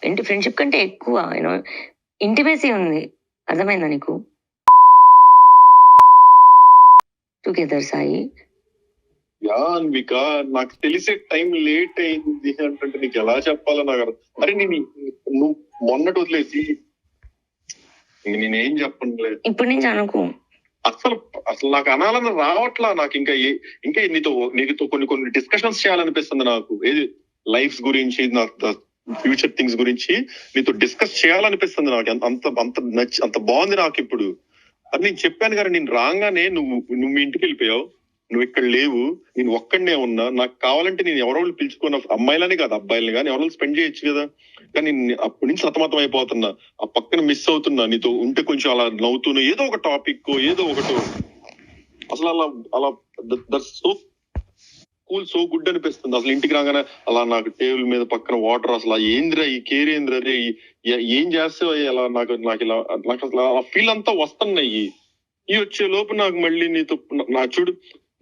ఏంటి ఫ్రెండ్షిప్ కంటే ఎక్కువ యూనో ఇంటిమేసీ ఉంది. అర్థమైందా నీకు? టుగెదర్ సాయి. యా అన్విక, నాకు తెలిసే టైం లేట్ అయింది అంటే నీకు ఎలా చెప్పాలో నాకు అరే నువ్వు మొన్నటి వదిలేసి నేనేం చెప్పనులేదు. ఇప్పుడు నుంచి అనుకో. అసలు అసలు నాకు అనాలని రావట్లా. నాకు ఇంకా నీతో కొన్ని డిస్కషన్స్ చేయాలనిపిస్తుంది నాకు. ఏది లైఫ్ గురించి, ఫ్యూచర్ థింగ్స్ గురించి నీతో డిస్కస్ చేయాలనిపిస్తుంది నాకు. అంత బాగుంది నాకు ఇప్పుడు. అది నేను చెప్పాను కదా, నేను రాగానే నువ్వు మీ ఇంటికి వెళ్ళిపోయావు, నువ్వు ఇక్కడ లేవు, నేను ఒక్కడనే ఉన్నా. నాకు కావాలంటే నేను ఎవరో పిలుచుకున్న అమ్మాయిలని కాదు అబ్బాయిలని కానీ ఎవరో స్పెండ్ చేయొచ్చు కదా. కానీ అప్పటి నుంచి సతమతం అయిపోతున్నా, ఆ పక్కన మిస్ అవుతున్నా. నీతో ఉంటే కొంచెం అలా నవ్వుతూనే ఏదో ఒక టాపిక్ ఏదో ఒకటో అసలు అలా that's so cool, so good అనిపిస్తుంది. అసలు ఇంటికి రాగానే అలా నాకు టేబుల్ మీద పక్కన వాటర్, అసలు ఏంద్రా ఈ కేర్ ఏంద్రా రే, ఏం చేస్తే అలా నాకు అసలు ఆ ఫీల్ అంతా వస్తున్నాయి. ఈ వచ్చే లోపు నాకు మళ్ళీ నీతో నా చూడు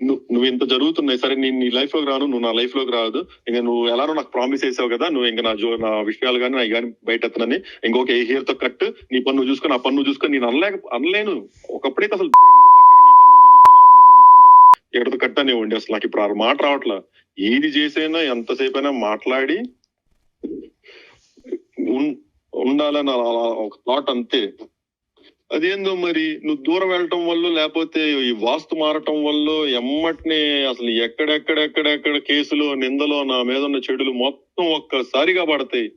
నువ్వు ఇంత జరుగుతున్నాయి. సరే నేను నీ లైఫ్ లోకి రాను, నువ్వు నా లైఫ్ లోకి రాదు. ఇంకా నువ్వు ఎలానో నాకు ప్రామిస్ చేసావు కదా, నువ్వు ఇంకా నా విషయాలు కానీ నా కానీ బయట ఎత్తనని ఇంకొక హెయిర్ తో కట్, నీ పన్ను చూసుకొని ఆ పన్ను చూసుకొని నేను అనలేను. ఒకప్పుడైతే అసలు ఎక్కడితో కట్ అనేవ్వండి. అసలు నాకు ఇప్పుడు ఆ మాట రావట్లా. ఏది చేసైనా ఎంతసేపు అయినా మాట్లాడి ఉండాలని ఒక థాట్ అంతే. అదేందో మరి నువ్వు దూరం వెళ్ళటం వల్ల లేకపోతే ఈ వాస్తు మారటం వల్ల ఎమ్మటినే అసలు ఎక్కడెక్కడ కేసులు నిందలో నా మీద ఉన్న చెడులు మొత్తం ఒక్కసారిగా పడతాయి.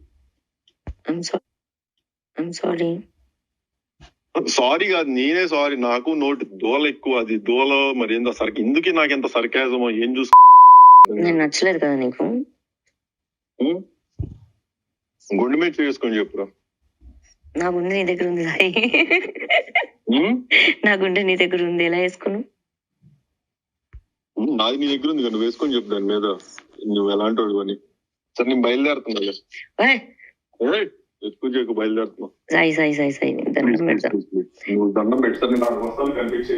సారీ కాదు, నేనే సారీ. నాకు నోటి దూల ఎక్కువ. అది దూల మరి ఏందో ఎందుకు నాకు ఎంత సర్కాజమో ఏం చూసుకుని నచ్చలేదు కదా నీకు? గుండె మీద చేసుకొని చెప్పురా. నా గుండె నీ దగ్గర ఉంది సాయి. నా గుండె నీ దగ్గర ఉంది, ఎలా వేసుకున్నావు? నాది నీ దగ్గర ఉంది కదా, నువ్వు వేసుకొని చెప్పు దాని మీద. నువ్వు ఎలాంటి వాడు అని. సరే నేను బయలుదేరుతున్నా. ఎక్కువ బయలుదేరుతున్నా. సాయి సాయి సాయి సాయి దండం పెడతా. నువ్వు దండం పెడతాను, నాకు వస్తాను కనిపించే.